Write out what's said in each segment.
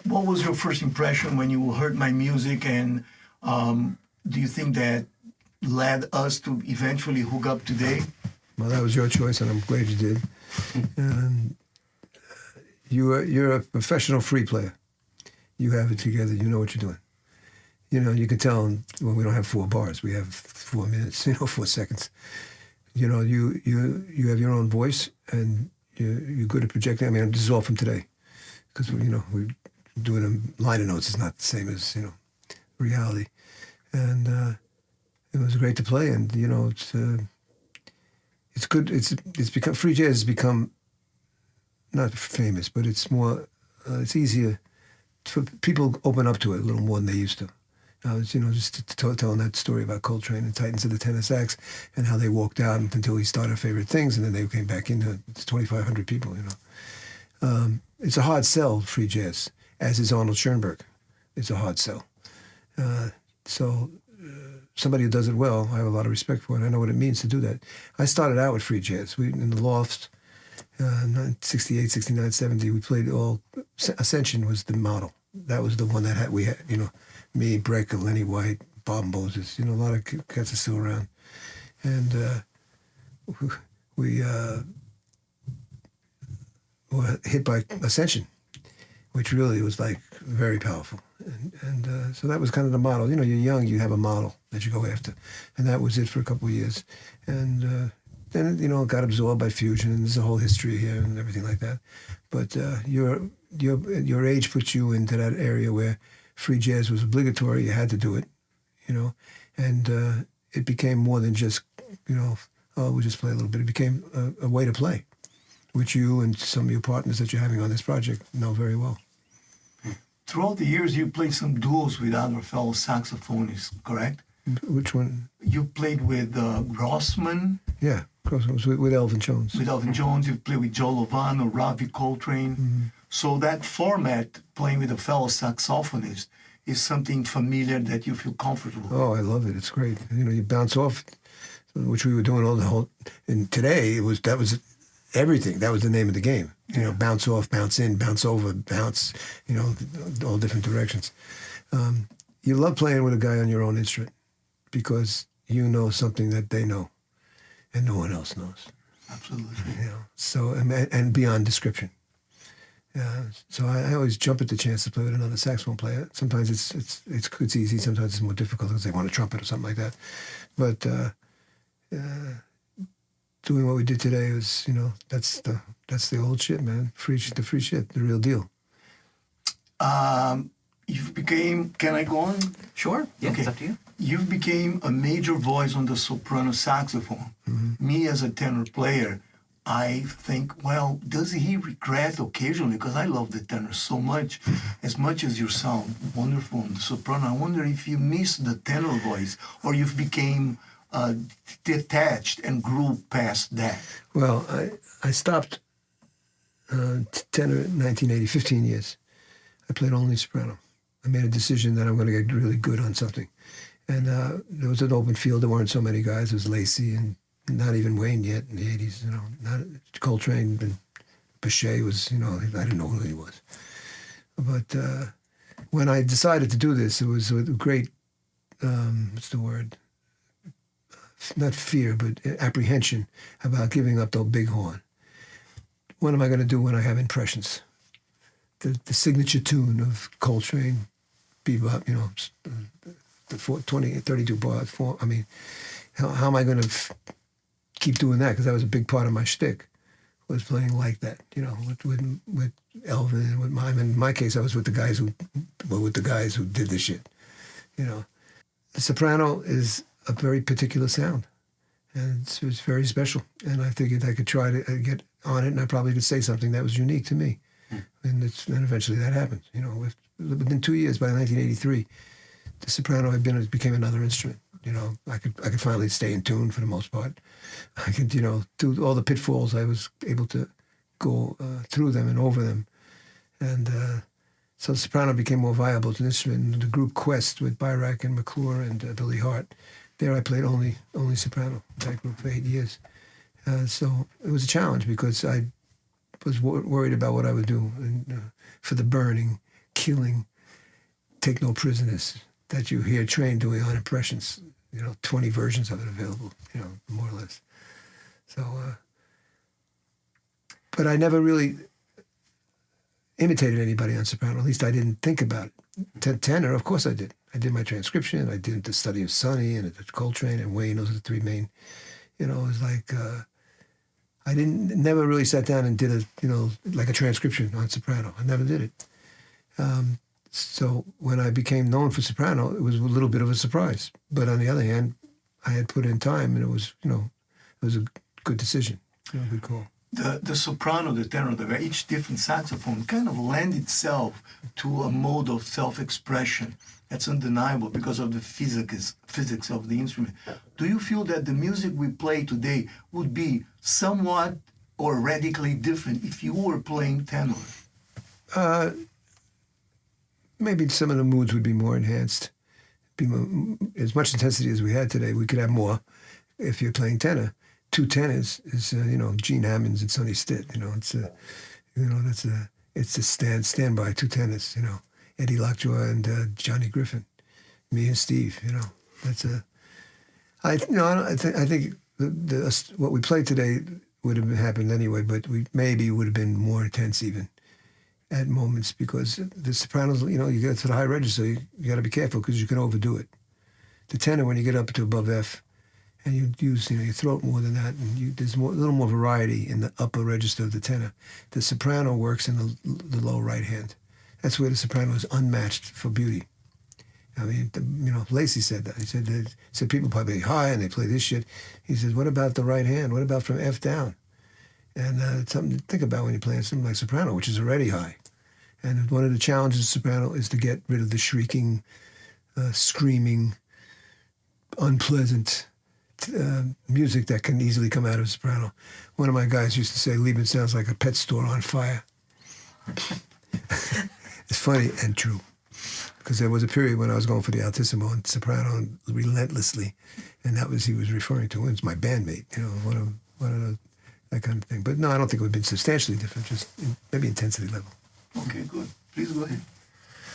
What was your first impression when you heard my music, and do you think that led us to eventually hook up today? Well, that was your choice, and I'm glad you did. You're a professional free player. You have it together. You know what you're doing. You know, you can tell when we don't have 4 bars. We have 4 minutes, 4 seconds. You know, you have your own voice, and you're good at projecting. I mean, this is all from today. Because, we're doing a liner notes. It's not the same as, reality. And it was great to play. And, it's good. It's become, free jazz has become not famous, but it's more, it's easier for people open up to it a little more than they used to. I was, just telling that story about Coltrane and Titans of the tenor sax and how they walked out until he started Favorite Things, and then they came back into it's 2,500 people, It's a hard sell, free jazz, as is Arnold Schoenberg. It's a hard sell. Somebody who does it well, I have a lot of respect for, and I know what it means to do that. I started out with free jazz. We in the lofts, 68, 69, 70, we played all, Ascension was the model. That was the one that we had, me, Brecker, Lenny White, Bob Moses, a lot of cats are still around. And we were hit by Ascension, which really was like very powerful. And so that was kind of the model. You're young, you have a model that you go after. And that was it for a couple of years. And then, it got absorbed by fusion, and there's a whole history here and everything like that. But your age puts you into that area where free jazz was obligatory. You had to do it, and it became more than just, we'll just play a little bit. It became a way to play, which you and some of your partners that you're having on this project know very well. Throughout the years, you played some duos with other fellow saxophonists, correct? Which one? You played with Grossman. Yeah, Grossman was with Elvin Jones. With Elvin Jones, you played with Joe Lovano, Ravi Coltrane. Mm-hmm. So that format, playing with a fellow saxophonist, is something familiar that you feel comfortable with. Oh, I love it. It's great. You bounce off, which we were doing all the whole. And today that was everything. That was the name of the game. Bounce off, bounce in, bounce over, bounce. All different directions. You love playing with a guy on your own instrument because you know something that they know, and no one else knows. Absolutely. So and beyond description. So I always jump at the chance to play with another saxophone player. Sometimes it's easy. Sometimes it's more difficult because they want a trumpet or something like that. But doing what we did today was, that's the old shit, man. The free shit, the real deal. You became. Can I go on? Sure. Yeah, okay. It's up to you. You became a major voice on the soprano saxophone. Mm-hmm. Me as a tenor player, I think, well, does he regret occasionally? Because I love the tenor so much as you sound wonderful on the soprano. I wonder if you miss the tenor voice or you've became detached and grew past that. Well, I stopped tenor in 1980, 15 years. I played only soprano. I made a decision that I'm going to get really good on something. And there was an open field. There weren't so many guys. There was Lacey and not even Wayne yet in the 80s, not Coltrane and Bechet was, I didn't know who he was. But when I decided to do this, it was with great, what's the word? Not fear, but apprehension about giving up the big horn. What am I going to do when I have impressions? The signature tune of Coltrane, bebop, the 32 bars. How am I going to keep doing that? Because that was a big part of my shtick, was playing like that, with Elvin and with mime. In my case, I was with the guys who did the shit, The soprano is a very particular sound, and it's very special. And I figured I could try to get on it, and I probably could say something that was unique to me. And eventually that happened. Within 2 years, by 1983, the soprano became another instrument. I could finally stay in tune for the most part. I could, do all the pitfalls. I was able to go through them and over them. And so the soprano became more viable as an instrument. And the group Quest with Byrack and McClure and Billy Hart, there I played only soprano, that group, for 8 years. So it was a challenge because I was worried about what I would do for the burning killing, take no prisoners that you hear trained doing on impressions. 20 versions of it available, more or less. So, but I never really imitated anybody on soprano. At least I didn't think about it. Tenor, of course I did. I did my transcription. I did the study of Sonny and Coltrane and Wayne. Those are the three main. It was like I never really sat down and did like a transcription on soprano. I never did it. So when I became known for soprano, it was a little bit of a surprise. But on the other hand, I had put in time, and it was a good decision, good call. The soprano, the tenor, each different saxophone kind of lend itself to a mode of self-expression. That's undeniable because of the physics of the instrument. Do you feel that the music we play today would be somewhat or radically different if you were playing tenor? Maybe some of the moods would be more enhanced. As much intensity as we had today, we could have more if you're playing tenor. Two tenors is Gene Ammons and Sonny Stitt. It's a standby two tenors. Eddie Lockjaw and Johnny Griffin, me and Steve. I think what we played today would have happened anyway, but we maybe would have been more intense even at moments, because the sopranos, you get to the high register, you got to be careful because you can overdo it. The tenor, when you get up to above F, and you use your throat more than that, and there's a little more variety in the upper register of the tenor. The soprano works in the low right hand. That's where the soprano is unmatched for beauty. I mean, Lacey said that. He said people play high and they play this shit. He said, what about the right hand? What about from F down? And it's something to think about when you're playing something like soprano, which is already high. And one of the challenges of soprano is to get rid of the shrieking, screaming, unpleasant music that can easily come out of soprano. One of my guys used to say, Liebman sounds like a pet store on fire. It's funny and true, because there was a period when I was going for the altissimo and soprano relentlessly, and he was referring to. It was my bandmate, that kind of thing. But no, I don't think it would have been substantially different, just maybe intensity level. Okay, good. Please go ahead.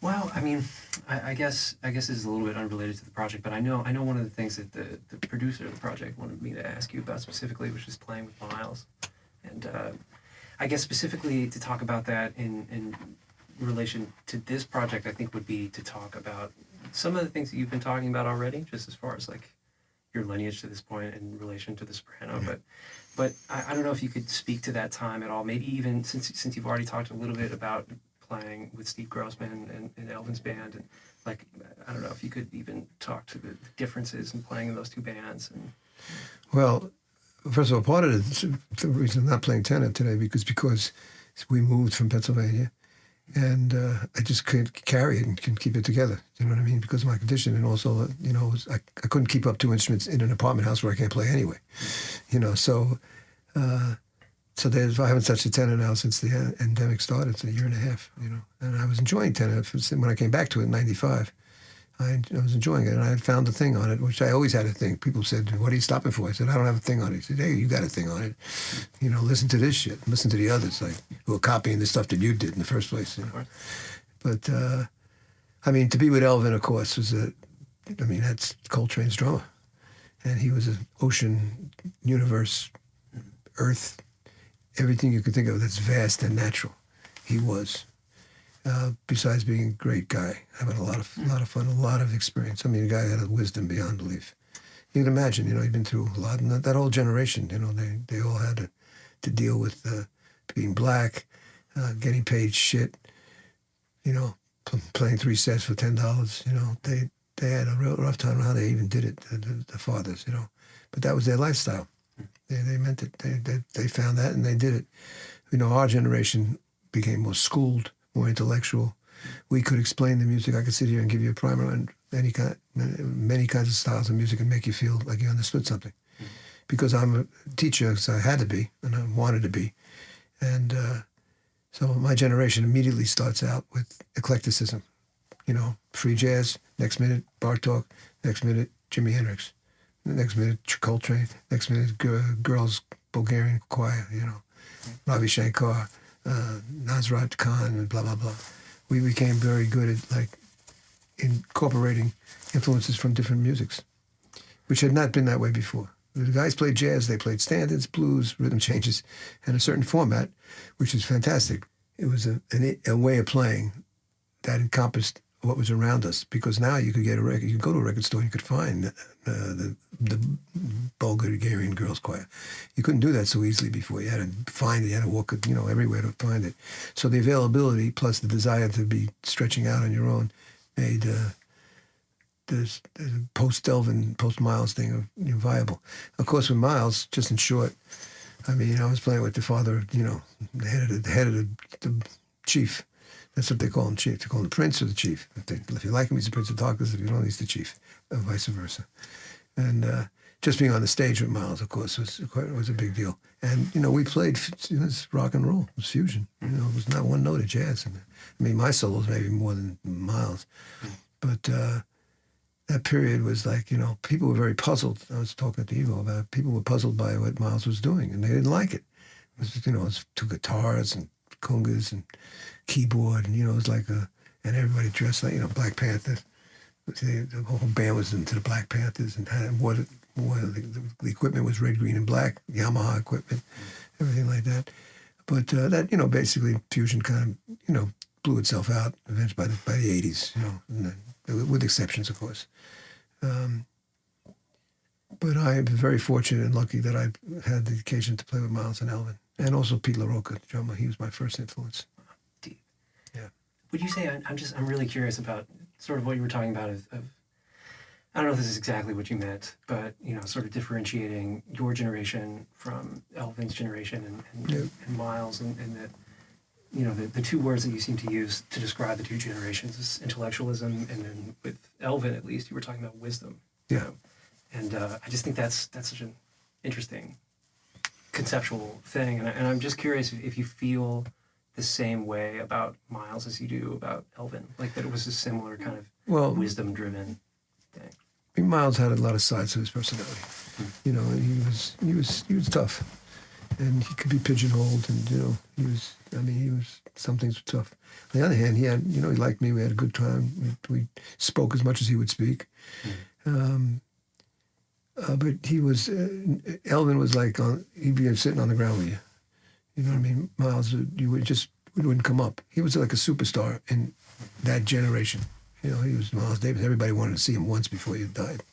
Well, I mean, I guess this is a little bit unrelated to the project, but I know one of the things that the producer of the project wanted me to ask you about specifically, which is playing with Miles, and I guess specifically to talk about that in relation to this project, I think would be to talk about some of the things that you've been talking about already, just as far as like your lineage to this point in relation to the soprano. Mm-hmm. But I don't know if you could speak to that time at all. Maybe even since you've already talked a little bit about playing with Steve Grossman and Elvin's band, and like I don't know if you could even talk to the differences in playing in those two bands. Well, first of all, part of the reason I'm not playing tenor today because we moved from Pennsylvania, and I just couldn't carry it and couldn't keep it together. You know what I mean? Because of my condition, and also, I couldn't keep up two instruments in an apartment house where I can't play anyway. So I haven't touched a tenor now since the endemic started. It's a year and a half, And I was enjoying tenor when I came back to it in '95. I was enjoying it, and I had found a thing on it, which I always had a thing. People said, "What are you stopping for?" I said, "I don't have a thing on it." He said, "Hey, you got a thing on it. Listen to this shit. Listen to the others, like who are copying the stuff that you did in the first place." But to be with Elvin, of course, that's Coltrane's drummer, and he was an ocean, universe, earth, everything you could think of that's vast and natural. He was. Besides being a great guy, having a lot of fun, a lot of experience. The guy had a wisdom beyond belief. You can imagine, he'd been through a lot, and that whole generation, they all had to deal with being black, getting paid shit, playing 3 sets for $10. They had a real rough time on how they even did it, the fathers, But that was their lifestyle. They meant it. They found that and they did it. Our generation became more schooled, more intellectual. We could explain the music. I could sit here and give you a primer on many kinds of styles of music and make you feel like you understood something. Because I'm a teacher, so I had to be, and I wanted to be. And so my generation immediately starts out with eclecticism. Free jazz, next minute Bartok, next minute Jimi Hendrix, next minute Coltrane, next minute girls Bulgarian choir, Ravi Shankar, Nasrat Khan, and blah, blah, blah. we became very good at like incorporating influences from different musics, which had not been that way before. The guys played jazz, they played standards, blues, rhythm changes, and a certain format, which was fantastic. It was a way of playing that encompassed what was around us, because now you could get a record, you could go to a record store and you could find the Bulgarian Girls Choir. You couldn't do that so easily before. You had to find it, you had to walk, everywhere to find it. So the availability plus the desire to be stretching out on your own made the post-Delvin, post-Miles thing viable. Of course, with Miles, just in short, I mean, I was playing with the father, the head of the chief. That's what they call him, chief. They call him the prince or the chief. If you like him, he's the prince of darkness. If you don't, he's the chief, vice versa. And just being on the stage with Miles, of course, was a big deal. And, we played rock and roll. It was fusion. It was not one note of jazz. I mean, my solos maybe more than Miles. But that period was like, people were very puzzled. I was talking to Ivo about it. People were puzzled by what Miles was doing, and they didn't like it. It was, it was two guitars and congas and keyboard, and it was like and everybody dressed like Black Panther. The whole band was into the Black Panthers, and the equipment was red, green, and black, Yamaha equipment, everything like that. But that basically fusion kind of blew itself out eventually by the 80s, with exceptions, of course. But I am very fortunate and lucky that I had the occasion to play with Miles and Elvin, and also Pete LaRocca, the drummer. He was my first influence. Deep. Yeah. Would you say, I'm really curious about sort of what you were talking about of I don't know if this is exactly what you meant, but sort of differentiating your generation from Elvin's generation and Miles, and that the two words that you seem to use to describe the two generations is intellectualism, and then with Elvin at least you were talking about wisdom. Yeah. And I just think that's such an interesting conceptual thing, and I'm just curious if you feel the same way about Miles as you do about Elvin, like that it was a similar kind of wisdom-driven thing. I mean, Miles had a lot of sides to his personality, and he was tough, and he could be pigeonholed, and some things were tough. On the other hand, he had, he liked me. We had a good time. We spoke as much as he would speak. But he was, Elvin was like, he'd be sitting on the ground with you. You know what I mean? Miles, it wouldn't come up. He was like a superstar in that generation. He was Miles Davis. Everybody wanted to see him once before he died,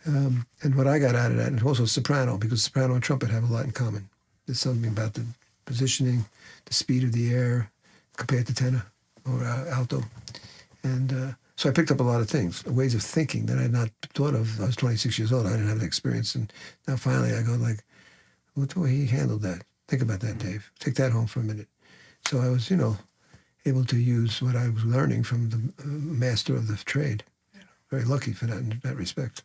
And what I got out of that, and also soprano, because soprano and trumpet have a lot in common. There's something about the positioning, the speed of the air compared to tenor or alto. And so I picked up a lot of things, ways of thinking that I had not thought of. I was 26 years old. I didn't have that experience. And now finally I go like, what the way he handled that. Think about that, Dave. Take that home for a minute. So I was, able to use what I was learning from the master of the trade. Very lucky for that in that respect.